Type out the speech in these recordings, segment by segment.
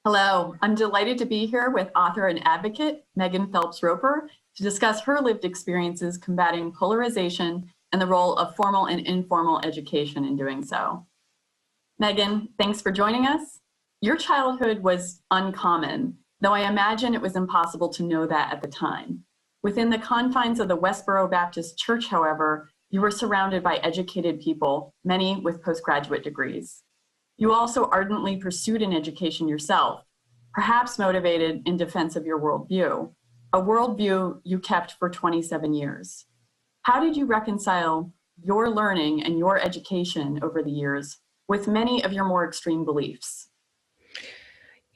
Hello, I'm delighted to be here with author and advocate Megan Phelps-Roper to discuss her lived experiences combating polarization and the role of formal and informal education in doing so. Megan, thanks for joining us. Your childhood was uncommon, though I imagine it was impossible to know that at the time. Within the confines of the Westboro Baptist Church, however, you were surrounded by educated people, many with postgraduate degrees. You also ardently pursued an education yourself, perhaps motivated in defense of your worldview, a worldview you kept for 27 years. How did you reconcile your learning and your education over the years with many of your more extreme beliefs?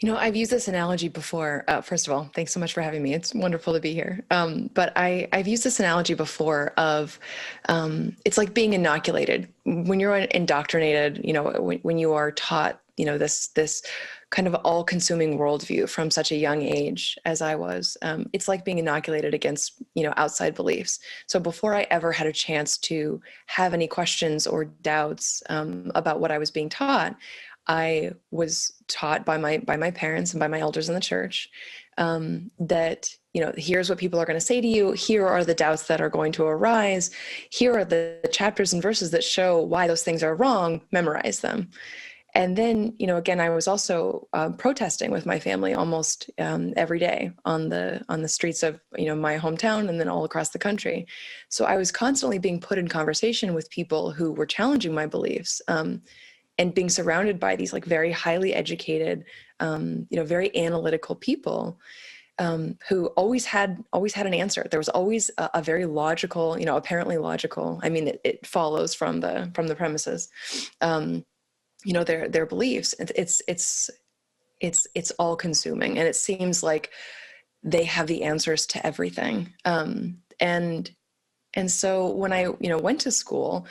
You know, I've used this analogy before. First of all, thanks so much for having me. It's wonderful to be here. But I've used this analogy before of it's like being inoculated. When you're indoctrinated, when you are taught, this kind of all-consuming worldview from such a young age as I was, it's like being inoculated against, outside beliefs. So before I ever had a chance to have any questions or doubts about what I was being taught, I was taught by my parents and by my elders in the church that, here's what people are going to say to you. Here are the doubts that are going to arise. Here are the chapters and verses that show why those things are wrong. Memorize them. And then, again, I was also protesting with my family almost every day on the streets of, my hometown and then all across the country. So I was constantly being put in conversation with people who were challenging my beliefs. And being surrounded by these like very highly educated, very analytical people who always had an answer. There was always a very logical, apparently logical. I mean, it follows from the premises, their beliefs. It's all consuming, and it seems like they have the answers to everything. And so when I, went to school,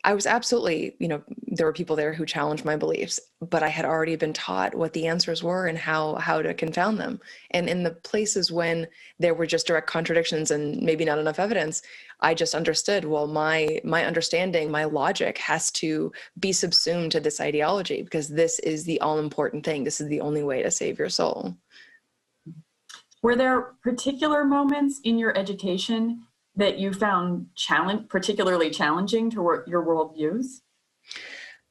I was absolutely, there were people there who challenged my beliefs, but I had already been taught what the answers were and how to confound them. And in the places when there were just direct contradictions and maybe not enough evidence, I just understood, well, my understanding, my logic has to be subsumed to this ideology because this is the all-important thing. This is the only way to save your soul. Were there particular moments in your education that you found particularly challenging to your worldviews?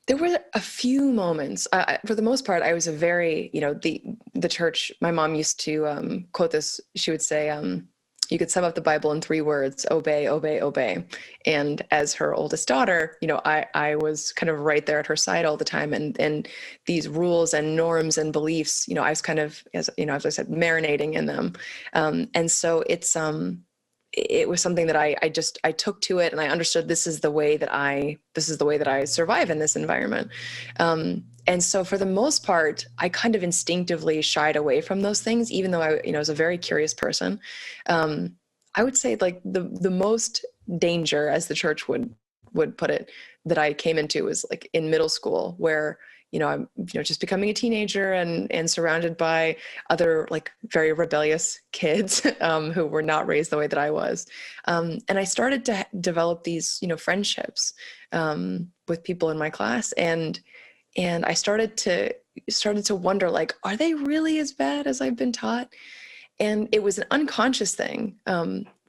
There were a few moments. For the most part, I was a very, the church, my mom used to quote this. She would say, you could sum up the Bible in 3 words: obey, obey, obey. And as her oldest daughter, I was kind of right there at her side all the time. And these rules and norms and beliefs, I was kind of, as I said, marinating in them. And so it was something that I took to it, and I understood this is the way that I survive in this environment. And so for the most part, I kind of instinctively shied away from those things, even though I was a very curious person. I would say like the most danger, as the church would put it, that I came into was like in middle school, where I'm just becoming a teenager and surrounded by other like very rebellious kids who were not raised the way that I was. And I started to develop these, friendships with people in my class. And I started to wonder, like, are they really as bad as I've been taught? And it was an unconscious thing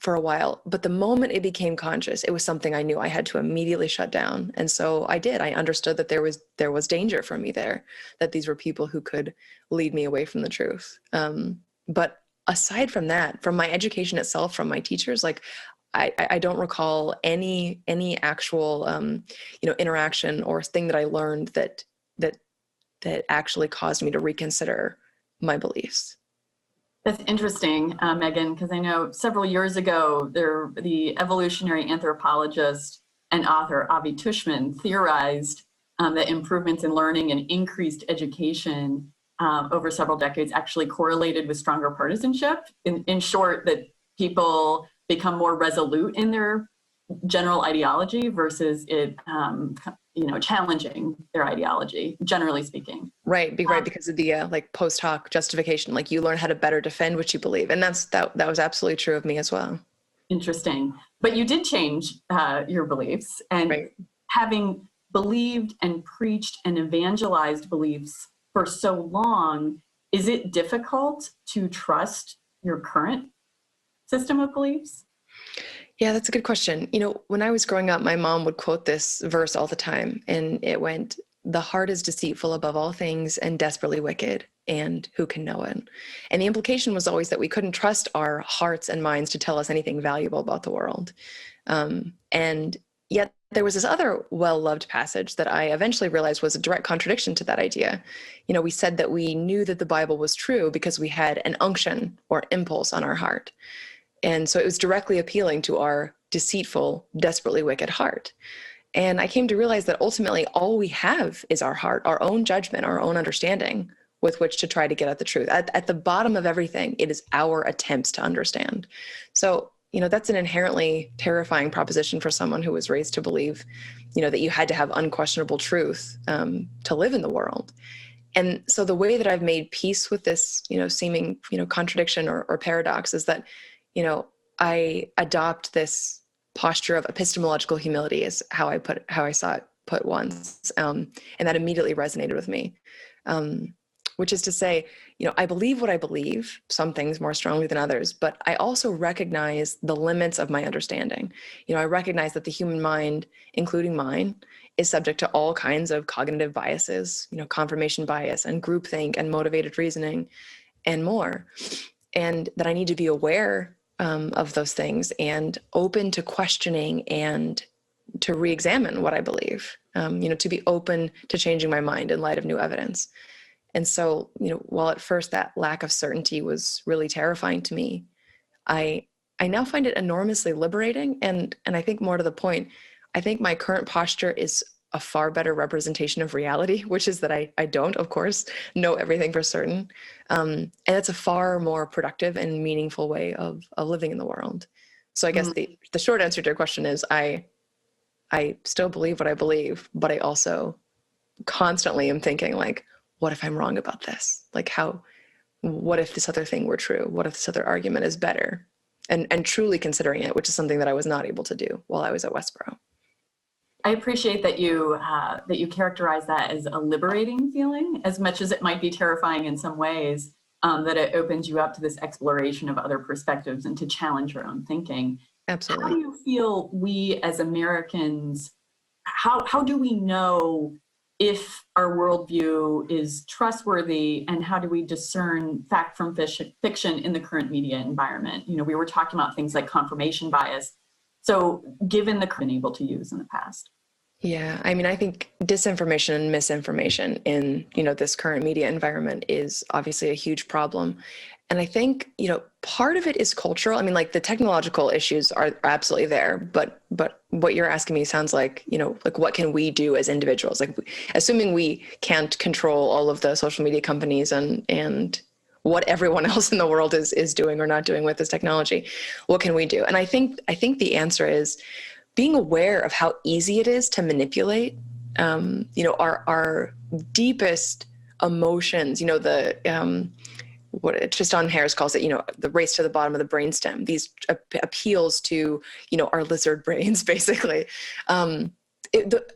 for a while, but the moment it became conscious, it was something I knew I had to immediately shut down. And so I did. I understood that there was danger for me there, that these were people who could lead me away from the truth. But aside from that, from my education itself, from my teachers, like I don't recall any actual interaction or thing that I learned that actually caused me to reconsider my beliefs. That's interesting, Megan, because I know several years ago, the evolutionary anthropologist and author Avi Tushman theorized that improvements in learning and increased education over several decades actually correlated with stronger partisanship. In short, that people become more resolute in their general ideology versus it challenging their ideology, generally speaking. Right, because of the like post hoc justification, like you learn how to better defend what you believe, and that was absolutely true of me as well. Interesting, but you did change your beliefs, and right. Having believed and preached and evangelized beliefs for so long, is it difficult to trust your current system of beliefs? Yeah, that's a good question. When I was growing up, my mom would quote this verse all the time, and it went, "The heart is deceitful above all things and desperately wicked, and who can know it?" And the implication was always that we couldn't trust our hearts and minds to tell us anything valuable about the world. And yet there was this other well-loved passage that I eventually realized was a direct contradiction to that idea. We said that we knew that the Bible was true because we had an unction or impulse on our heart. And so it was directly appealing to our deceitful, desperately wicked heart. And I came to realize that ultimately all we have is our heart, our own judgment, our own understanding with which to try to get at the truth. At the bottom of everything, it is our attempts to understand. So, that's an inherently terrifying proposition for someone who was raised to believe, that you had to have unquestionable truth to live in the world. And so the way that I've made peace with this, seeming, contradiction or paradox is that, I adopt this posture of epistemological humility is how I saw it put once. And that immediately resonated with me. Which is to say, I believe what I believe, some things more strongly than others, but I also recognize the limits of my understanding. I recognize that the human mind, including mine, is subject to all kinds of cognitive biases, confirmation bias and groupthink and motivated reasoning and more. And that I need to be aware of those things and open to questioning and to re-examine what I believe, to be open to changing my mind in light of new evidence. And so, while at first that lack of certainty was really terrifying to me, I now find it enormously liberating. And I think more to the point, I think my current posture is a far better representation of reality, which is that I don't, of course, know everything for certain. And it's a far more productive and meaningful way of living in the world. So I guess the short answer to your question is I still believe what I believe, but I also constantly am thinking like, what if I'm wrong about this? Like what if this other thing were true? What if this other argument is better? And truly considering it, which is something that I was not able to do while I was at Westboro. I appreciate that you characterize that as a liberating feeling, as much as it might be terrifying in some ways, that it opens you up to this exploration of other perspectives and to challenge your own thinking. Absolutely. How do you feel we as Americans, how do we know if our worldview is trustworthy, and how do we discern fact from fiction in the current media environment? We were talking about things like confirmation bias. So given the been able to use in the past. Yeah, I think disinformation and misinformation in, this current media environment is obviously a huge problem. And I think, part of it is cultural. Like the technological issues are absolutely there, but what you're asking me sounds like, like what can we do as individuals? Like assuming we can't control all of the social media companies and what everyone else in the world is doing or not doing with this technology, what can we do? And I think the answer is being aware of how easy it is to manipulate, our deepest emotions, what Tristan Harris calls it, the race to the bottom of the brainstem, these appeals to, our lizard brains, basically. I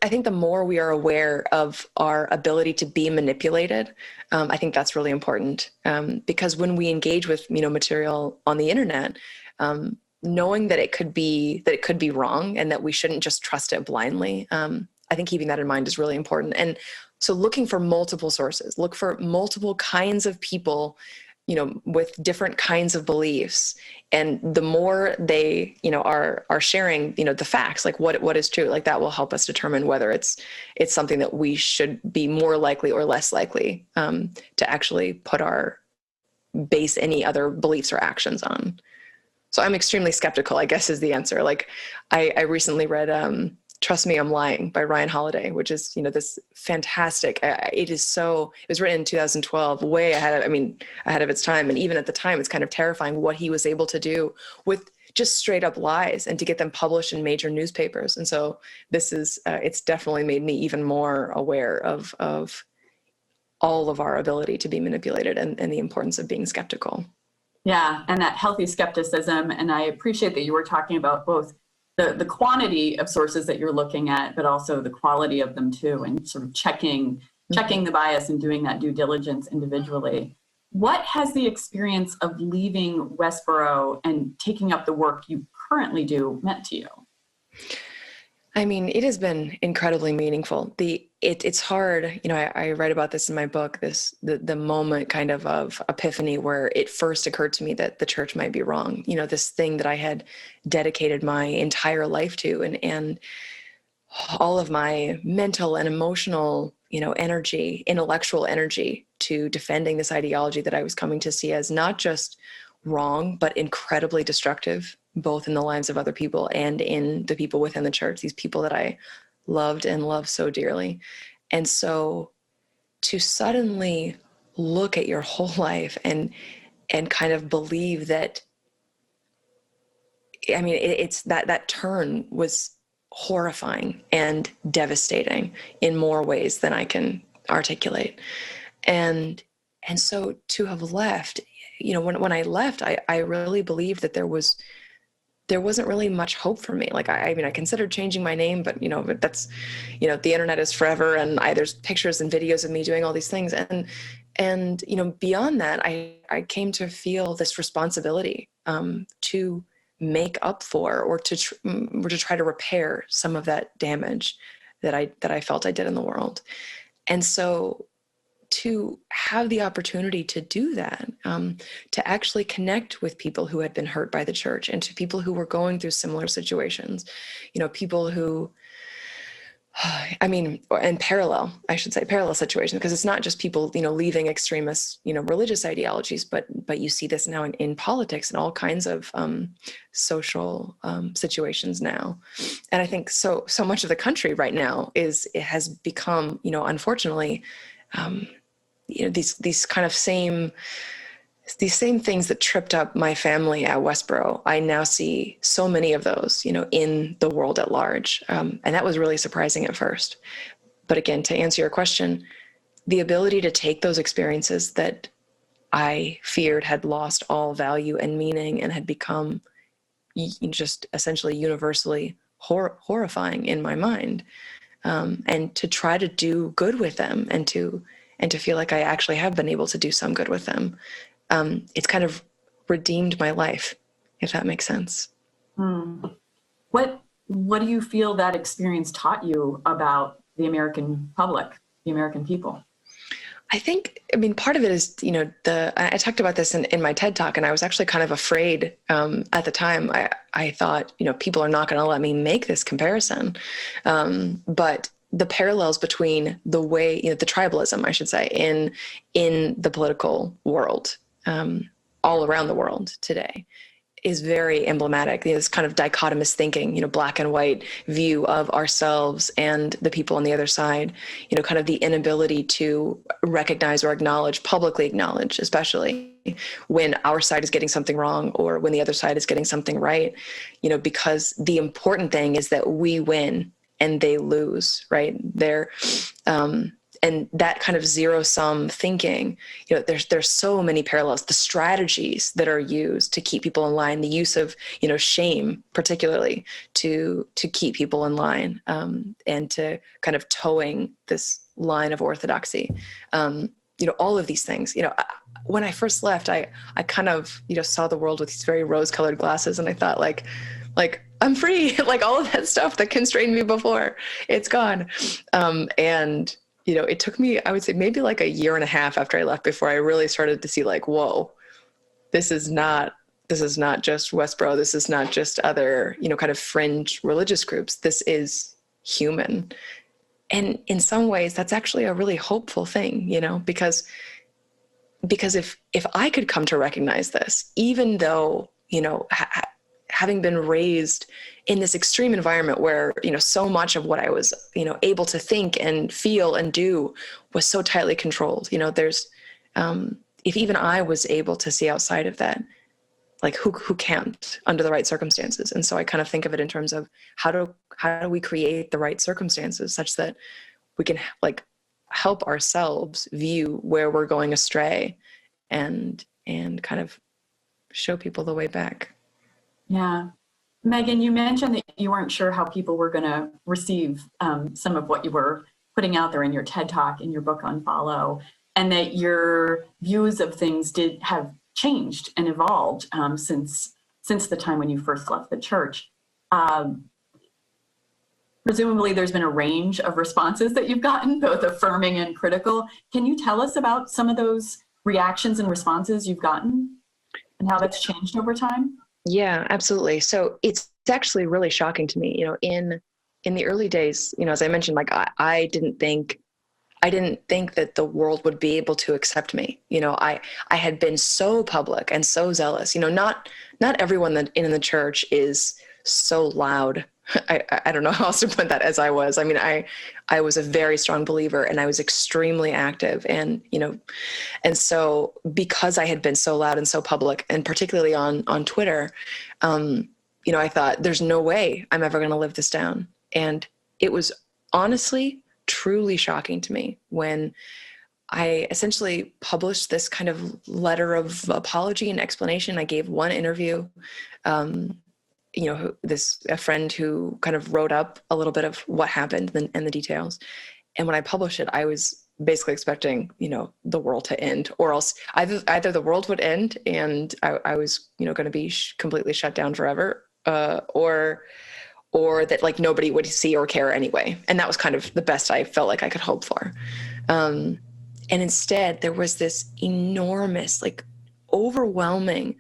think the more we are aware of our ability to be manipulated, I think that's really important, because when we engage with, material on the internet, knowing that it could be wrong and that we shouldn't just trust it blindly, I think keeping that in mind is really important. And so looking for multiple sources, look for multiple kinds of people, with different kinds of beliefs. And the more they, are sharing, the facts, like what is true, like that will help us determine whether it's something that we should be more likely or less likely to actually base any other beliefs or actions on. So I'm extremely skeptical, I guess, is the answer. Like I recently read Trust Me, I'm Lying by Ryan Holiday, which is, this fantastic, it was written in 2012, way ahead of its time. And even at the time, it's kind of terrifying what he was able to do with just straight up lies and to get them published in major newspapers. And so it's definitely made me even more aware of all of our ability to be manipulated and the importance of being skeptical. Yeah, and that healthy skepticism. And I appreciate that you were talking about both the quantity of sources that you're looking at, but also the quality of them too, and sort of checking the bias and doing that due diligence individually. What has the experience of leaving Westboro and taking up the work you currently do meant to you? I mean, it has been incredibly meaningful. It's hard, I write about this in my book, the moment kind of epiphany where it first occurred to me that the church might be wrong. This thing that I had dedicated my entire life to, and all of my mental and emotional, energy, intellectual energy to defending this ideology that I was coming to see as not just wrong, but incredibly destructive, both in the lives of other people and in the people within the church, these people that I loved and love so dearly. And so to suddenly look at your whole life and kind of believe that, I mean, it's that turn was horrifying and devastating in more ways than I can articulate. And so to have left, when I left, I really believed that there wasn't really much hope for me. Like, I mean, I considered changing my name, but that's, the internet is forever. And there's pictures and videos of me doing all these things. And beyond that, I came to feel this responsibility to make up for, or to try to repair some of that damage that I felt I did in the world. And so to have the opportunity to do that, to actually connect with people who had been hurt by the church, and to people who were going through similar situations, people who, and parallel situations, because it's not just people, leaving extremist, religious ideologies, but you see this now in politics and all kinds of social situations now. And I think so much of the country right now it has become, unfortunately, these kind of these same things that tripped up my family at Westboro. I now see so many of those, in the world at large. And that was really surprising at first. But again, to answer your question, the ability to take those experiences that I feared had lost all value and meaning and had become just essentially universally horrifying in my mind, and to try to do good with them, and to feel like I actually have been able to do some good with them. It's kind of redeemed my life, if that makes sense. What do you feel that experience taught you about the American public, the American people? I think, part of it is, I talked about this in my TED Talk, and I was actually kind of afraid at the time. I thought, people are not going to let me make this comparison. But the parallels between the way, the tribalism, I should say, in the political world, all around the world today, is very emblematic. This kind of dichotomous thinking, black and white view of ourselves and the people on the other side, kind of the inability to recognize or publicly acknowledge, especially when our side is getting something wrong or when the other side is getting something right, because the important thing is that we win and they lose, right? And that kind of zero-sum thinking, there's so many parallels. The strategies that are used to keep people in line, the use of, shame, particularly to keep people in line, and to kind of towing this line of orthodoxy. All of these things, when I first left, I kind of, saw the world with these very rose-colored glasses, and I thought like I'm free, like all of that stuff that constrained me before, it's gone. And it took me, I would say, maybe like a year and a half after I left before I really started to see like, whoa, this is not just Westboro. This is not just other, kind of fringe religious groups. This is human. And in some ways that's actually a really hopeful thing, because if I could come to recognize this, even though, having been raised in this extreme environment where, so much of what I was, able to think and feel and do was so tightly controlled, there's, if even I was able to see outside of that, like who can't under the right circumstances. And so I kind of think of it in terms of how do we create the right circumstances such that we can like help ourselves view where we're going astray and kind of show people the way back. Yeah. Megan, you mentioned that you weren't sure how people were going to receive some of what you were putting out there in your TED Talk, in your book Unfollow. and that your views of things did have changed and evolved since the time when you first left the church. Presumably there's been a range of responses that you've gotten, both affirming and critical. Can you tell us about some of those reactions and responses you've gotten and how that's changed over time? Yeah, absolutely. So it's actually really shocking to me, in the early days, as I mentioned, like I didn't think that the world would be able to accept me. I had been so public and so zealous. Not everyone that in the church is so loud. I don't know how else to put that as I was. I mean, I was a very strong believer, and I was extremely active, and so because I had been so loud and so public, and particularly on Twitter, I thought there's no way I'm ever going to live this down. And it was honestly truly shocking to me when I essentially published this kind of letter of apology and explanation. I gave one interview, a friend who kind of wrote up a little bit of what happened and the details. And when I published it, I was basically expecting, the world to end, or else either the world would end and I was, going to be completely shut down forever, or that like nobody would see or care anyway. And that was kind of the best I felt like I could hope for. And instead there was this enormous, like overwhelming,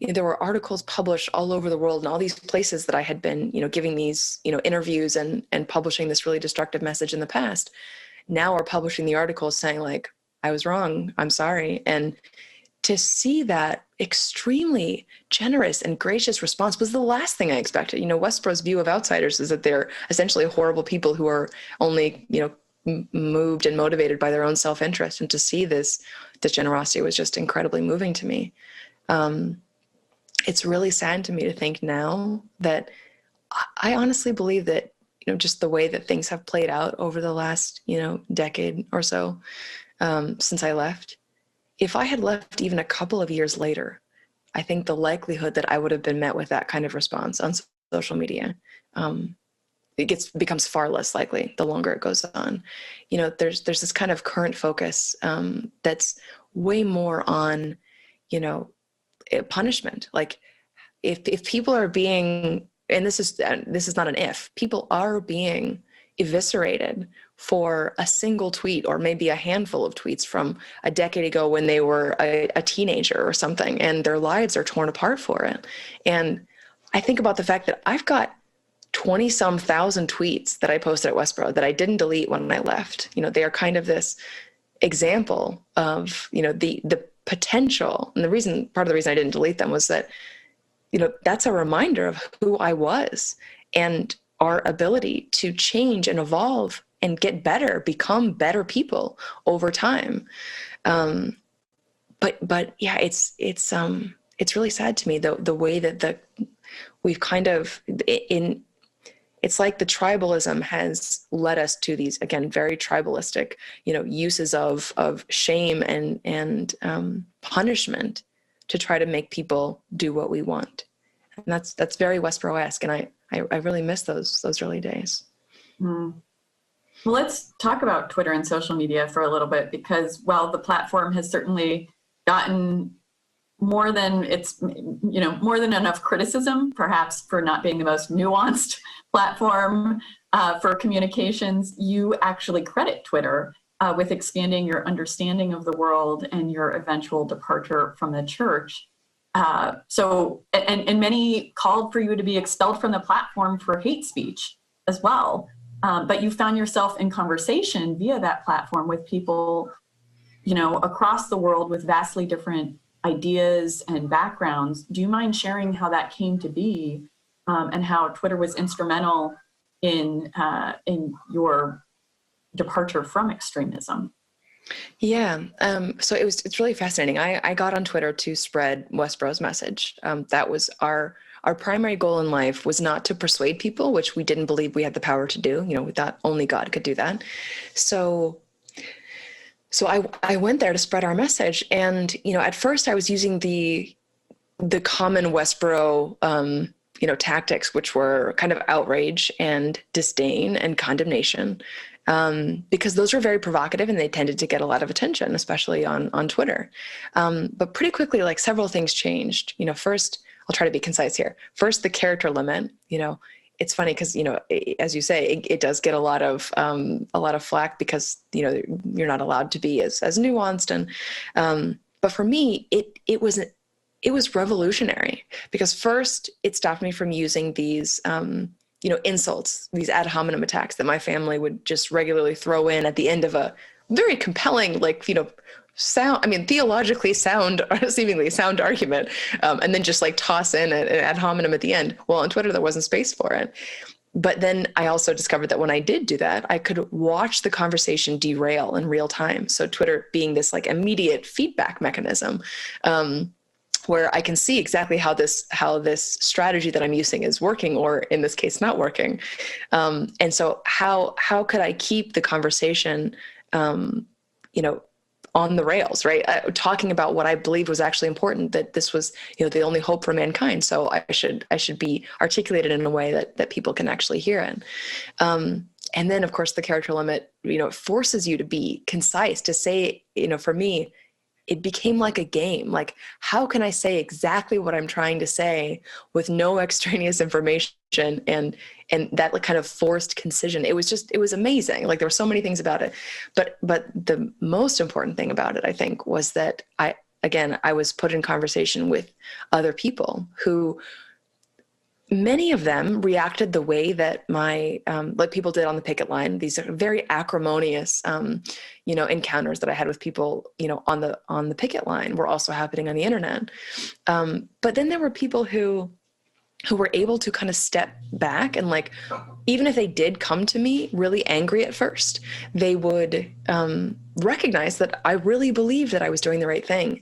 there were articles published all over the world and all these places that I had been, giving these, interviews and publishing this really destructive message in the past, now are publishing the articles saying like, I was wrong, I'm sorry. And to see that extremely generous and gracious response was the last thing I expected. Westboro's view of outsiders is that they're essentially horrible people who are only, moved and motivated by their own self-interest. And to see this generosity was just incredibly moving to me. It's really sad to me to think now that I honestly believe that, just the way that things have played out over the last, decade or so, since I left, if I had left even a couple of years later, I think the likelihood that I would have been met with that kind of response on social media, becomes far less likely the longer it goes on. There's this kind of current focus that's way more on, punishment. Like if people are being, and this is not an if, people are being eviscerated for a single tweet or maybe a handful of tweets from a decade ago when they were a teenager or something, and their lives are torn apart for it. And I think about the fact that I've got 20 some thousand tweets that I posted at Westboro that I didn't delete when I left. They are kind of this example of, the potential. And part of the reason I didn't delete them was that, that's a reminder of who I was and our ability to change and evolve and get better, become better people over time. But yeah, it's really sad to me the way that we've kind of it's like the tribalism has led us to these, again, very tribalistic, uses of shame and punishment to try to make people do what we want. And that's very Westboro-esque. And I really miss those early days. Mm. Well, let's talk about Twitter and social media for a little bit, because while the platform has certainly gotten more than enough criticism, perhaps for not being the most nuanced platform for communications, you actually credit Twitter with expanding your understanding of the world and your eventual departure from the church. And many called for you to be expelled from the platform for hate speech as well. But you found yourself in conversation via that platform with people, across the world with vastly different ideas and backgrounds. Do you mind sharing how that came to be, and how Twitter was instrumental in your departure from extremism? Yeah. So it's really fascinating. I got on Twitter to spread Westboro's message. That was our primary goal in life, was not to persuade people, which we didn't believe we had the power to do. We thought only God could do that. So I went there to spread our message. And, at first I was using the common Westboro, tactics, which were kind of outrage and disdain and condemnation. because those were very provocative and they tended to get a lot of attention, especially on Twitter. But pretty quickly, like several things changed. First, I'll try to be concise here. First, the character limit. It's funny because, as you say, it does get a lot of flack because, you're not allowed to be as nuanced. And, but for me, it was revolutionary because first it stopped me from using these, insults, these ad hominem attacks that my family would just regularly throw in at the end of a very compelling, theologically sound, seemingly sound argument, and then just like toss in an ad hominem at the end. Well, on Twitter, there wasn't space for it. But then I also discovered that when I did do that, I could watch the conversation derail in real time. So Twitter being this like immediate feedback mechanism, where I can see exactly how this strategy that I'm using is working, or in this case, not working. And so how could I keep the conversation, on the rails, right? Talking about what I believed was actually important, that this was, the only hope for mankind. So I should be articulated in a way that people can actually hear it. And then of course the character limit, forces you to be concise, to say, for me, it became like a game. Like, how can I say exactly what I'm trying to say with no extraneous information and that like kind of forced concision? It was amazing. Like there were so many things about it, but the most important thing about it, I think, was that I was put in conversation with other people who, many of them reacted the way that my, like people did on the picket line. These are very acrimonious, encounters that I had with people, on the picket line were also happening on the internet. But then there were people who were able to kind of step back and like, even if they did come to me really angry at first, they would recognize that I really believed that I was doing the right thing.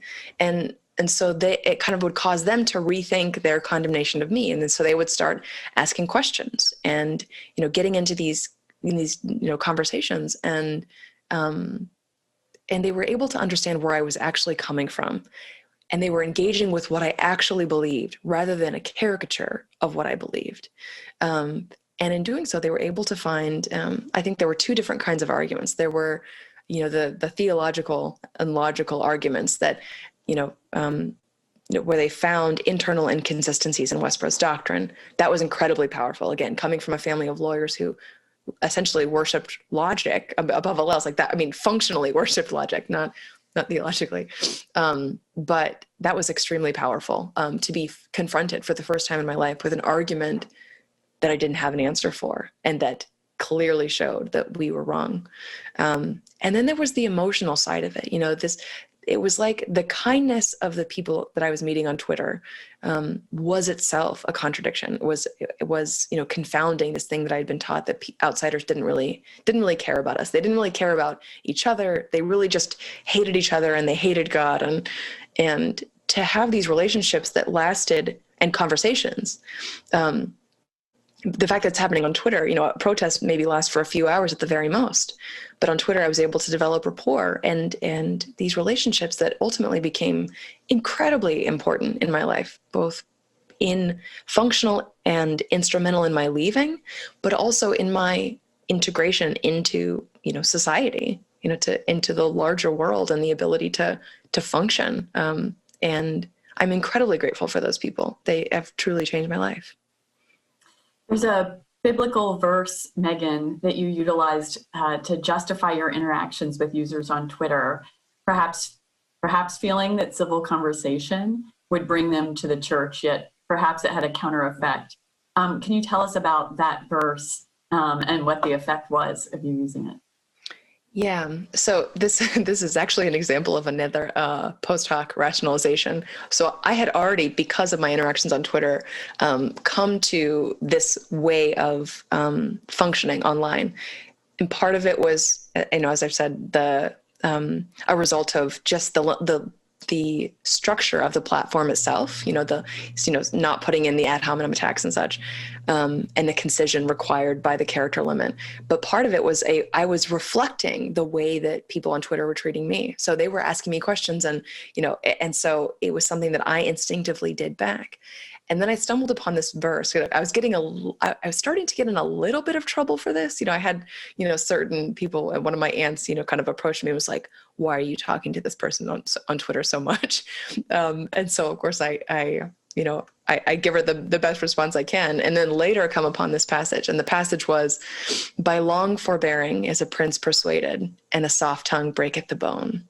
And so it kind of would cause them to rethink their condemnation of me. And then so they would start asking questions and, getting into these conversations, and they were able to understand where I was actually coming from. And they were engaging with what I actually believed rather than a caricature of what I believed. And in doing so, they were able to find, I think there were two different kinds of arguments. There were, the theological and logical arguments that, where they found internal inconsistencies in Westboro's doctrine. That was incredibly powerful. Again, coming from a family of lawyers who essentially worshipped logic above all else, like that. I mean, functionally worshipped logic, not theologically. But that was extremely powerful, to be confronted for the first time in my life with an argument that I didn't have an answer for, and that clearly showed that we were wrong. And then there was the emotional side of it. It was like the kindness of the people that I was meeting on Twitter was itself a contradiction. It was confounding this thing that I had been taught, that outsiders didn't really care about us. They didn't really care about each other. They really just hated each other, and they hated God. And to have these relationships that lasted, and conversations, the fact that it's happening on Twitter, a protest maybe lasts for a few hours at the very most, but on Twitter I was able to develop rapport and these relationships that ultimately became incredibly important in my life, both in functional and instrumental in my leaving, but also in my integration into, society, into the larger world and the ability to function. And I'm incredibly grateful for those people. They have truly changed my life. There's a biblical verse, Megan, that you utilized to justify your interactions with users on Twitter, perhaps feeling that civil conversation would bring them to the church, yet perhaps it had a counter effect. Can you tell us about that verse and what the effect was of you using it? Yeah. So this is actually an example of another post hoc rationalization. So I had already, because of my interactions on Twitter, come to this way of functioning online. And part of it was, as I've said, a result of just the structure of the platform itself, not putting in the ad hominem attacks and such, and the concision required by the character limit. But part of it was I was reflecting the way that people on Twitter were treating me. So they were asking me questions, and so it was something that I instinctively did back. And then I stumbled upon this verse. I was starting to get in a little bit of trouble for this. I had, certain people, and one of my aunts, kind of approached me and was like, why are you talking to this person on Twitter so much? And so of course I give her the best response I can. And then later come upon this passage. And the passage was, by long forbearing is a prince persuaded, and a soft tongue breaketh the bone.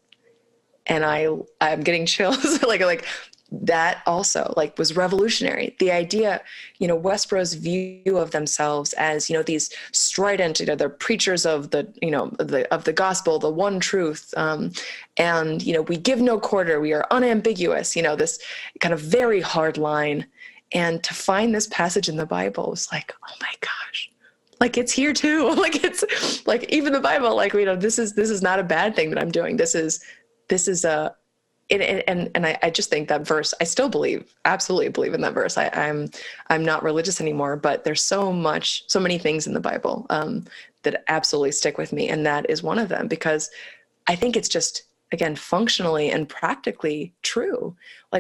And I'm getting chills. like that also was revolutionary. The idea, Westboro's view of themselves as, these strident, they're preachers of the gospel, the one truth. And, we give no quarter. We are unambiguous, this kind of very hard line. And to find this passage in the Bible was like, oh my gosh, it's here too. It's even the Bible, this is not a bad thing that I'm doing. I just think that verse, I still absolutely believe in that verse. I'm not religious anymore, but there's so many things in the Bible that absolutely stick with me. And that is one of them, because I think it's just, again, functionally and practically true.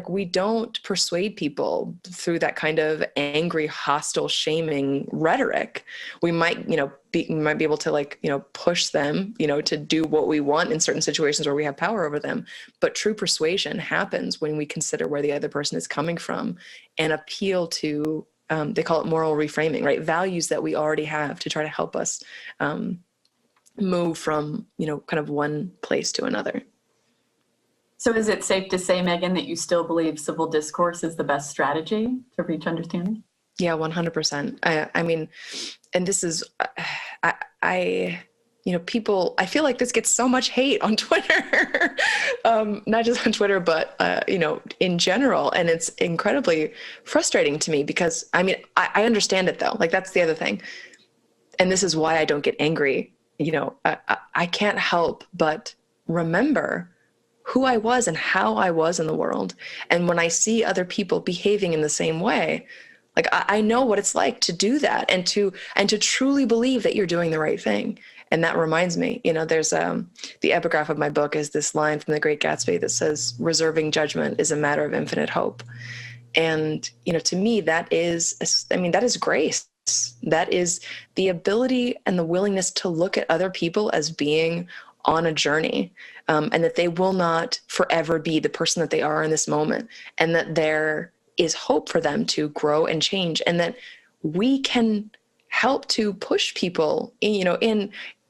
We don't persuade people through that kind of angry, hostile, shaming rhetoric. We might, be able to push them, to do what we want in certain situations where we have power over them. But true persuasion happens when we consider where the other person is coming from and appeal to, they call it moral reframing, right? Values that we already have to try to help us move from, kind of one place to another. So is it safe to say, Megan, that you still believe civil discourse is the best strategy to reach understanding? Yeah, 100%. I mean, and this is, people, I feel like this gets so much hate on Twitter, not just on Twitter, but, in general. And it's incredibly frustrating to me because, I understand it though. That's the other thing. And this is why I don't get angry. I can't help but remember who I was and how I was in the world. And when I see other people behaving in the same way, I know what it's like to do that and to truly believe that you're doing the right thing. And that reminds me, there's the epigraph of my book is this line from The Great Gatsby that says, reserving judgment is a matter of infinite hope. And, to me, that is grace. That is the ability and the willingness to look at other people as being on a journey, and that they will not forever be the person that they are in this moment, and that there is hope for them to grow and change, and that we can help to push people, in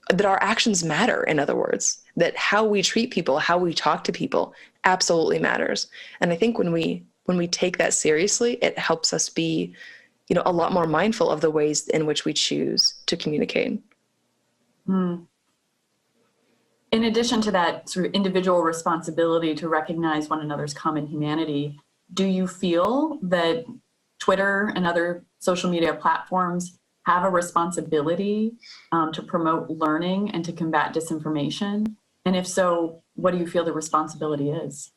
that our actions matter. In other words, that how we treat people, how we talk to people absolutely matters. And I think when we take that seriously, it helps us be, a lot more mindful of the ways in which we choose to communicate. In addition to that sort of individual responsibility to recognize one another's common humanity, do you feel that Twitter and other social media platforms have a responsibility to promote learning and to combat disinformation? And if so, what do you feel the responsibility is?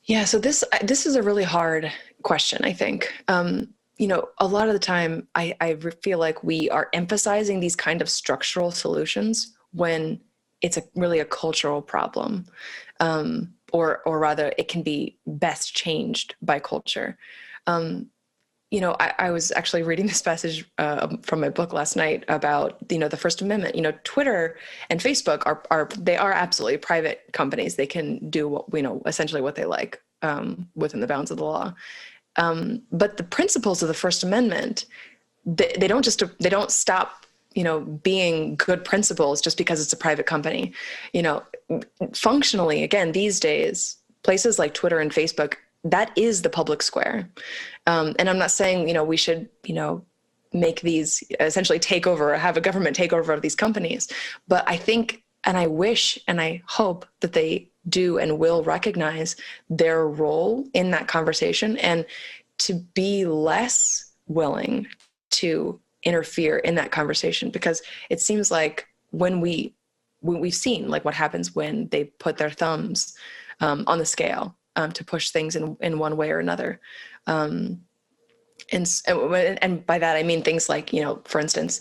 Yeah, so this is a really hard question, I think. A lot of the time I feel like we are emphasizing these kind of structural solutions when it's really a cultural problem, or rather it can be best changed by culture. I was actually reading this passage from my book last night about, the First Amendment. Twitter and Facebook are absolutely private companies. They can do essentially what they like within the bounds of the law. But the principles of the First Amendment, they don't stop being good principles just because it's a private company. Functionally, again, these days, places like Twitter and Facebook, that is the public square. And I'm not saying, we should, make these essentially have a government takeover of these companies. But I think, and I wish, and I hope that they do and will recognize their role in that conversation and to be less willing to interfere in that conversation, because it seems like when we've seen what happens when they put their thumbs on the scale to push things in one way or another. And by that, I mean things like, for instance,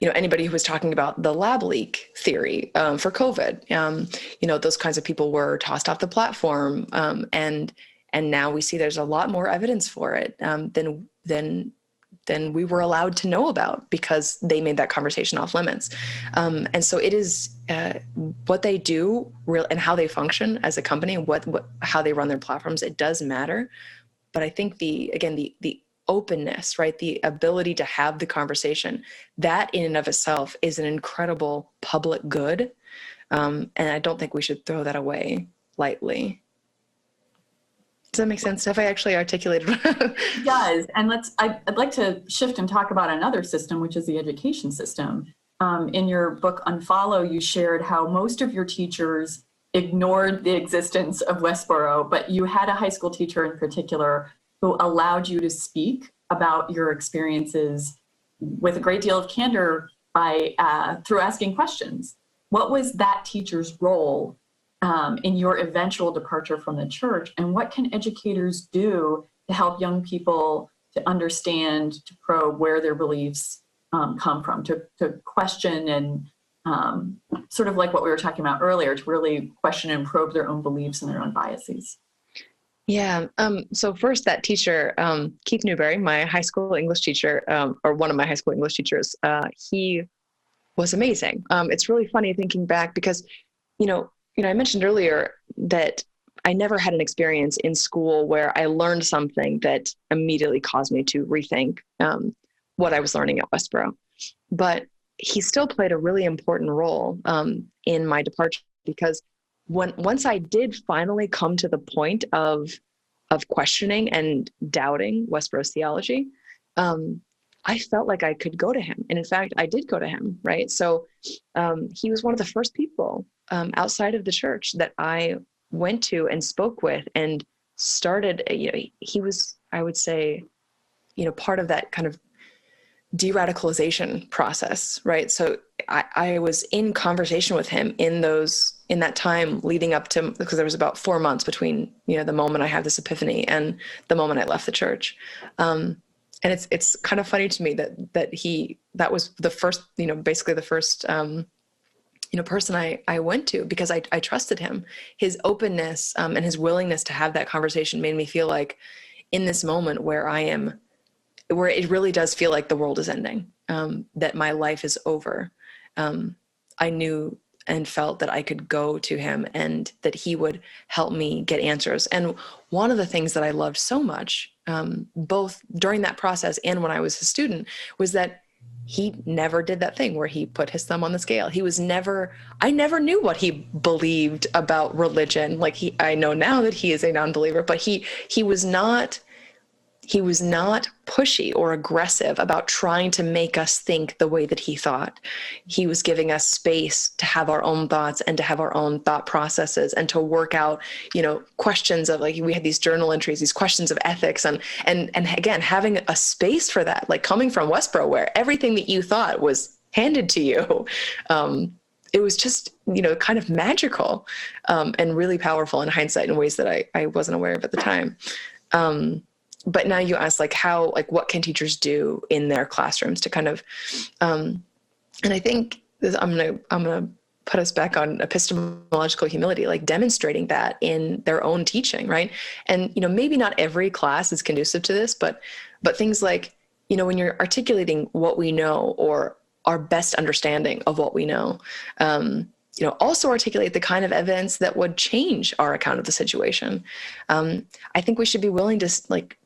anybody who was talking about the lab leak theory for COVID, those kinds of people were tossed off the platform. And And now we see there's a lot more evidence for it than we were allowed to know about, because they made that conversation off limits. And so it is what they do and how they function as a company, how they run their platforms. It does matter. But I think the openness, right? The ability to have the conversation, that in and of itself is an incredible public good. And I don't think we should throw that away lightly. Does that make sense? Have I actually articulated? It does. And I'd like to shift and talk about another system, which is the education system. In your book, Unfollow, you shared how most of your teachers ignored the existence of Westboro, but you had a high school teacher in particular who allowed you to speak about your experiences with a great deal of candor through asking questions. What was that teacher's role in your eventual departure from the church, and what can educators do to help young people to understand, to probe where their beliefs come from, to question and sort of like what we were talking about earlier, to really question and probe their own beliefs and their own biases? Yeah. So first, that teacher, Keith Newberry, my high school English teacher, or one of my high school English teachers, he was amazing. It's really funny thinking back because, I mentioned earlier that I never had an experience in school where I learned something that immediately caused me to rethink what I was learning at Westboro. But he still played a really important role in my departure, because once I did finally come to the point of questioning and doubting Westboro's theology, I felt like I could go to him. And in fact, I did go to him, right? So he was one of the first people outside of the church that I went to and spoke with and started, he was, I would say, part of that kind of de-radicalization process, right? So I was in conversation with him in that time leading up to, because there was about 4 months between, the moment I had this epiphany and the moment I left the church. And it's kind of funny to me that was the first, basically the first, person I went to, because I trusted him. His openness and his willingness to have that conversation made me feel like in this moment where it really does feel like the world is ending, that my life is over. I knew and felt that I could go to him and that he would help me get answers. And one of the things that I loved so much, both during that process and when I was a student, was that he never did that thing where he put his thumb on the scale. I never knew what he believed about religion. I know now that he is a non-believer, but he was not pushy or aggressive about trying to make us think the way that he thought. He was giving us space to have our own thoughts and to have our own thought processes and to work out, questions of we had these journal entries, these questions of ethics, and again, having a space for that, coming from Westboro where everything that you thought was handed to you. It was just, kind of magical and really powerful in hindsight in ways that I wasn't aware of at the time. But now you ask what can teachers do in their classrooms to kind of, and I think I'm gonna put us back on epistemological humility, demonstrating that in their own teaching, right? And maybe not every class is conducive to this, but things like, when you're articulating what we know or our best understanding of what we know, also articulate the kind of evidence that would change our account of the situation. I think we should be willing to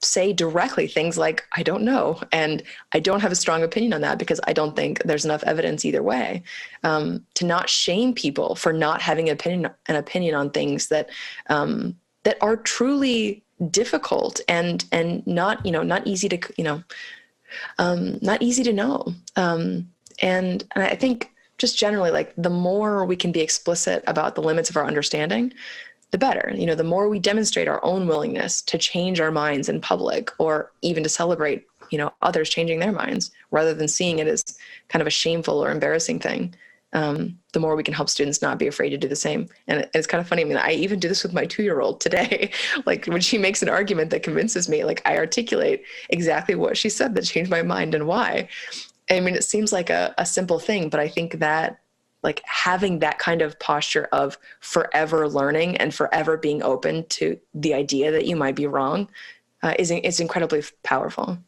say directly things like, I don't know. And I don't have a strong opinion on that because I don't think there's enough evidence either way. To not shame people for not having an opinion on things that are truly difficult and not, not easy to, not easy to know. And I think, just generally, the more we can be explicit about the limits of our understanding, the better. The more we demonstrate our own willingness to change our minds in public, or even to celebrate, others changing their minds, rather than seeing it as kind of a shameful or embarrassing thing, the more we can help students not be afraid to do the same. And it's kind of funny. I even do this with my 2-year-old today. When she makes an argument that convinces me, I articulate exactly what she said that changed my mind and why. It seems like a simple thing, but I think that like having that kind of posture of forever learning and forever being open to the idea that you might be wrong is incredibly powerful.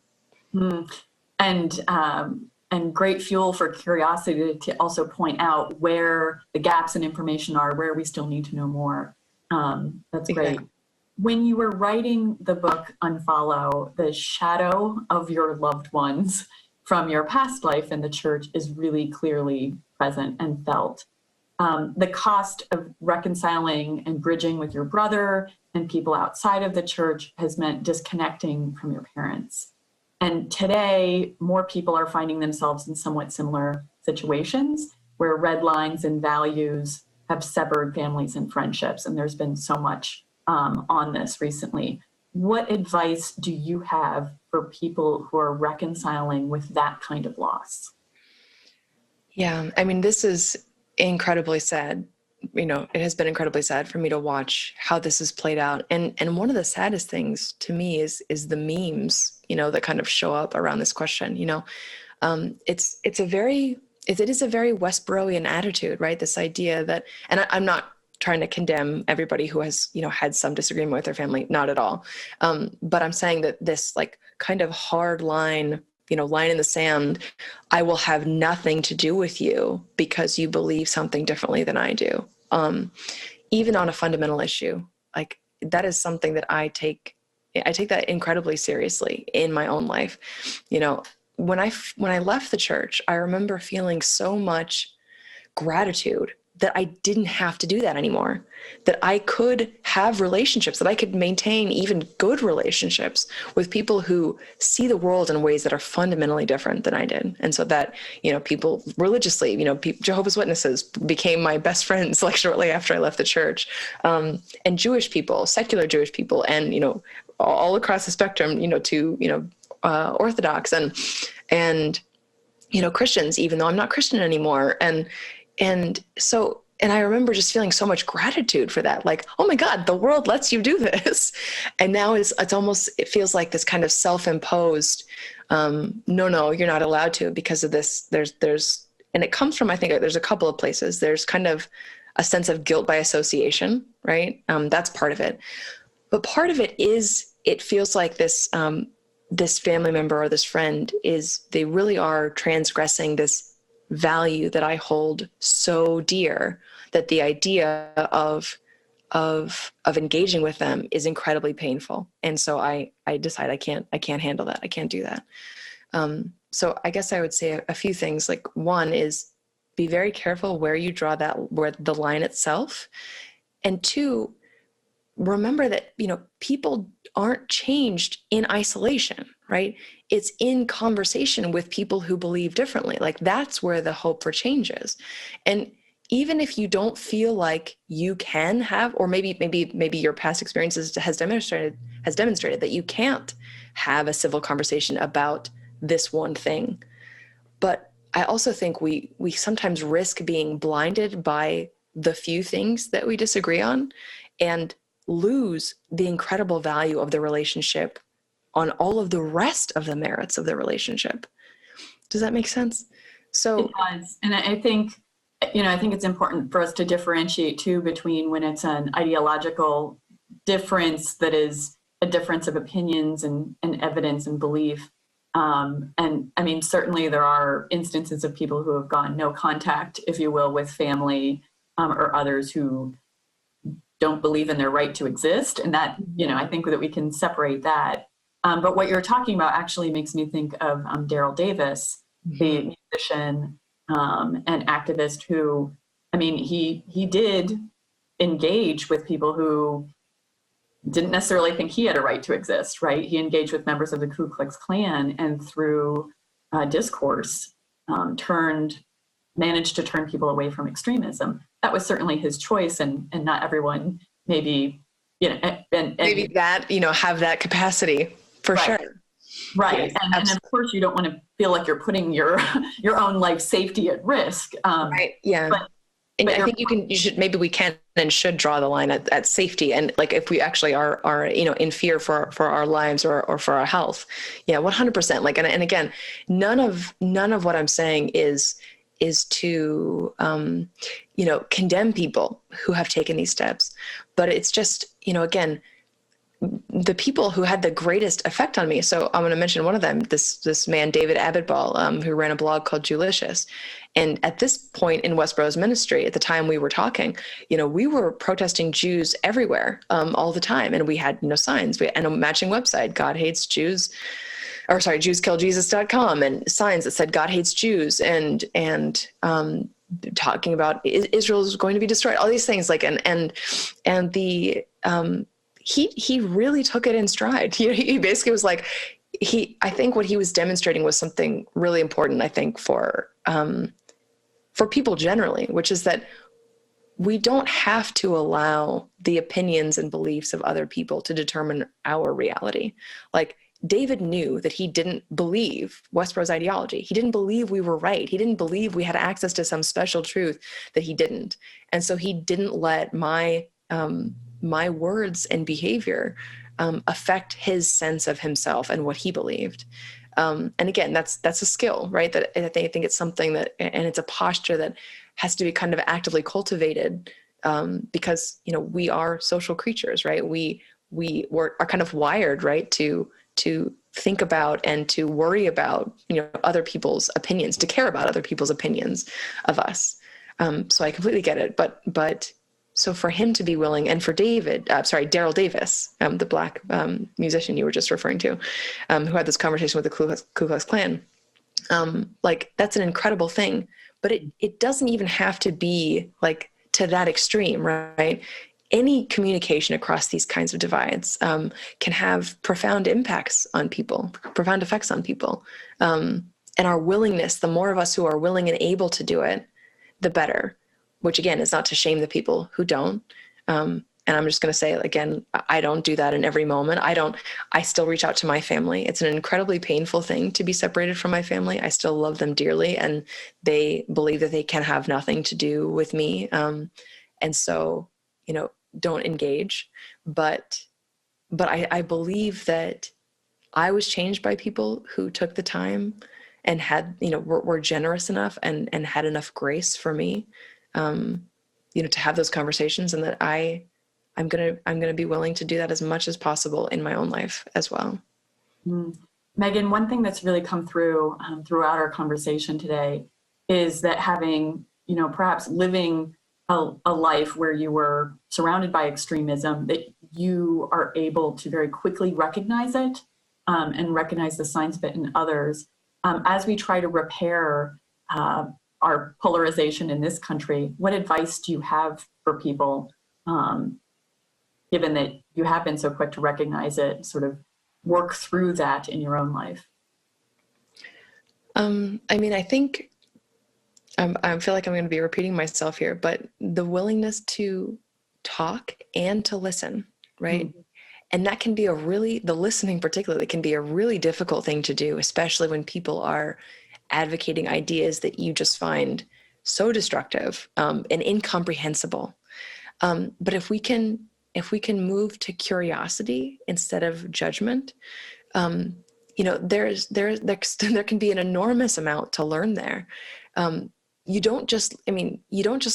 Mm. And great fuel for curiosity to also point out where the gaps in information are, where we still need to know more. That's great. Exactly. When you were writing the book Unfollow, the shadow of your loved ones from your past life in the church is really clearly present and felt. The cost of reconciling and bridging with your brother and people outside of the church has meant disconnecting from your parents. And today, more people are finding themselves in somewhat similar situations where red lines and values have severed families and friendships. And there's been so much on this recently. What advice do you have for people who are reconciling with that kind of loss? Yeah, I mean, this is incredibly sad. You know, it has been incredibly sad for me to watch how this has played out. And one of the saddest things to me is the memes, you know, that kind of show up around this question. You know, it is a very Westboroian attitude, right? This idea that, and I'm not trying to condemn everybody who has, you know, had some disagreement with their family, not at all. But I'm saying that this like kind of hard line, you know, line in the sand, I will have nothing to do with you because you believe something differently than I do. Even on a fundamental issue, like that is something that I take that incredibly seriously in my own life. You know, when I left the church, I remember feeling so much gratitude that I didn't have to do that anymore, that I could have relationships, that I could maintain even good relationships with people who see the world in ways that are fundamentally different than I did. And so that, you know, people religiously, you know, Jehovah's Witnesses became my best friends like shortly after I left the church, and Jewish people, secular Jewish people, and, you know, all across the spectrum, you know, to, you know, Orthodox and, you know, Christians, even though I'm not Christian anymore. And I remember just feeling so much gratitude for that. Like, oh my God, the world lets you do this. And now it feels like this kind of self-imposed, no, you're not allowed to because of this. And it comes from, I think there's a couple of places. There's kind of a sense of guilt by association, right? That's part of it. But part of it is, it feels like this family member or this friend they really are transgressing this value that I hold so dear, that the idea of engaging with them is incredibly painful. And so I decide I can't handle that. I can't do that. So I guess I would say a few things. Like, one is be very careful where you draw where the line itself. And two, remember that, you know, people aren't changed in isolation, right? It's in conversation with people who believe differently. Like, that's where the hope for change is. And even if you don't feel like you can have, or maybe your past experiences has demonstrated that you can't have a civil conversation about this one thing. But I also think we sometimes risk being blinded by the few things that we disagree on and lose the incredible value of the relationship on all of the rest of the merits of the relationship. Does that make sense? So it does. And I think, you know, I think it's important for us to differentiate too between when it's an ideological difference that is a difference of opinions and evidence and belief. And I mean, certainly there are instances of people who have gone no contact, if you will, with family or others who don't believe in their right to exist. And that, you know, I think that we can separate that. But what you're talking about actually makes me think of Daryl Davis, the musician and activist who, I mean, he did engage with people who didn't necessarily think he had a right to exist, right? He engaged with members of the Ku Klux Klan, and through discourse managed to turn people away from extremism. That was certainly his choice, and not everyone maybe, you know, and maybe that, you know, have that capacity for right. sure. Right. Yes, and of course you don't want to feel like you're putting your own life safety at risk. Right. Yeah. And I think we can and should draw the line at safety. And like, if we actually are, you know, in fear for our lives or for our health. Yeah. 100%. Like, and again, none of what I'm saying is is to, condemn people who have taken these steps. But it's just, again, the people who had the greatest effect on me. So I'm going to mention one of them, this man, David Abitbol, who ran a blog called Jewlicious. And at this point in Westboro's ministry, at the time we were talking, we were protesting Jews everywhere, all the time. And we had, signs, and a matching website, JewsKillJesus.com, and signs that said God hates Jews, and talking about Israel is going to be destroyed, all these things, he really took it in stride. He basically was like, I think what he was demonstrating was something really important, I think, for people generally, which is that we don't have to allow the opinions and beliefs of other people to determine our reality. Like, David knew that he didn't believe Westboro's ideology. He didn't believe we were right. He didn't believe we had access to some special truth that he didn't. And so he didn't let my words and behavior affect his sense of himself and what he believed. And again, that's a skill, right? That I think it's something that, and it's a posture that has to be kind of actively cultivated, because we are social creatures, right? We are kind of wired, right, to think about and to worry about other people's opinions, to care about other people's opinions of us. So I completely get it, but. So for him to be willing, and for Daryl Davis, the Black musician you were just referring to, who had this conversation with the Ku Klux Klan, that's an incredible thing. But it doesn't even have to be like to that extreme, right? Any communication across these kinds of divides can have profound effects on people. And our willingness, the more of us who are willing and able to do it, the better. Which again is not to shame the people who don't. And I'm just going to say again, I don't do that in every moment. I still reach out to my family. It's an incredibly painful thing to be separated from my family. I still love them dearly, and they believe that they can have nothing to do with me. And so, don't engage. But I believe that I was changed by people who took the time and had, were generous enough and had enough grace for me. To have those conversations, and that I'm gonna be willing to do that as much as possible in my own life as well. Megan, one thing that's really come through throughout our conversation today is that having, perhaps living a life where you were surrounded by extremism, that you are able to very quickly recognize it and recognize the signs of it in others. As we try to repair our polarization in this country, what advice do you have for people, given that you have been so quick to recognize it, sort of work through that in your own life? I think I feel like I'm going to be repeating myself here, but the willingness to talk and to listen, right? Mm-hmm. And that can be the listening particularly can be a really difficult thing to do, especially when people are advocating ideas that you just find so destructive and incomprehensible. But if we can move to curiosity instead of judgment, there can be an enormous amount to learn there. You don't just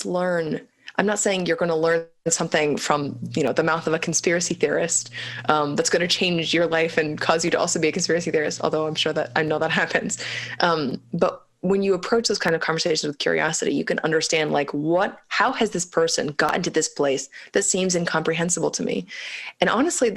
learn. I'm not saying you're going to learn something from, the mouth of a conspiracy theorist that's going to change your life and cause you to also be a conspiracy theorist, although I know that happens. But when you approach those kind of conversations with curiosity, you can understand how has this person gotten to this place that seems incomprehensible to me? And honestly,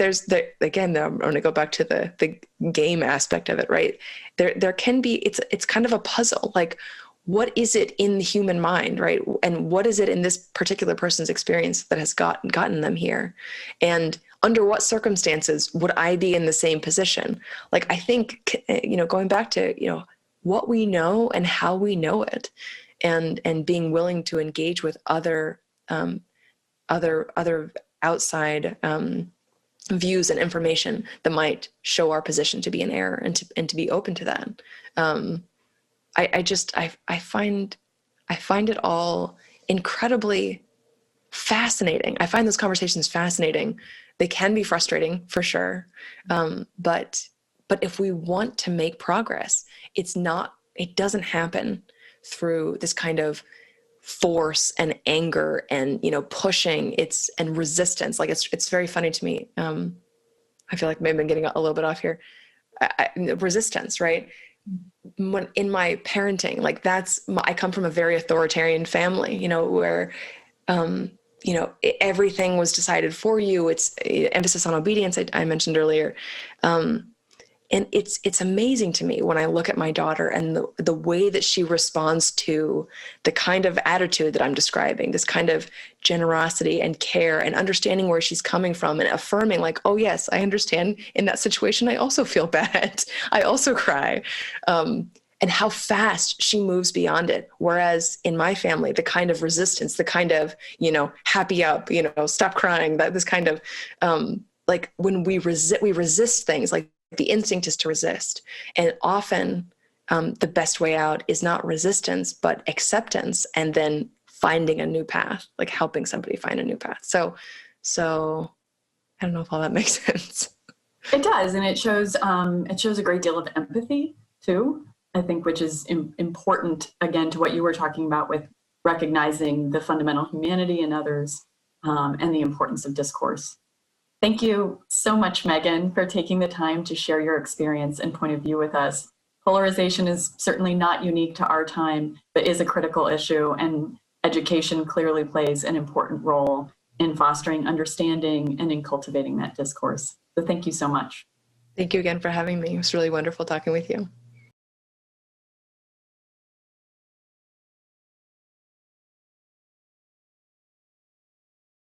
again, I'm going to go back to the game aspect of it, right? There can be, it's kind of a puzzle. Like, what is it in the human mind, right? And what is it in this particular person's experience that has gotten them here? And under what circumstances would I be in the same position? Like, I think, going back to, what we know and how we know it, and being willing to engage with other outside views and information that might show our position to be in error, and to be open to that. I find it all incredibly fascinating. I find those conversations fascinating. They can be frustrating for sure. But if we want to make progress, it doesn't happen through this kind of force and anger and, pushing and resistance. Like it's very funny to me. I feel like maybe I'm getting a little bit off here. Resistance, right? When in my parenting, like I come from a very authoritarian family, where, everything was decided for you. It's emphasis on obedience. I mentioned earlier. And it's amazing to me when I look at my daughter and the way that she responds to the kind of attitude that I'm describing, this kind of generosity and care and understanding where she's coming from and affirming like, oh yes, I understand in that situation. I also feel bad. I also cry. And how fast she moves beyond it. Whereas in my family, the kind of resistance, the kind of, happy up, stop crying, this kind of, like when we resist things, like the instinct is to resist. And often the best way out is not resistance, but acceptance, and then finding a new path, like helping somebody find a new path. So I don't know if all that makes sense. It does. And it shows a great deal of empathy too, I think, which is important, again, to what you were talking about with recognizing the fundamental humanity in others and the importance of discourse. Thank you so much, Megan, for taking the time to share your experience and point of view with us. Polarization is certainly not unique to our time, but is a critical issue, and education clearly plays an important role in fostering understanding and in cultivating that discourse. So thank you so much. Thank you again for having me. It was really wonderful talking with you.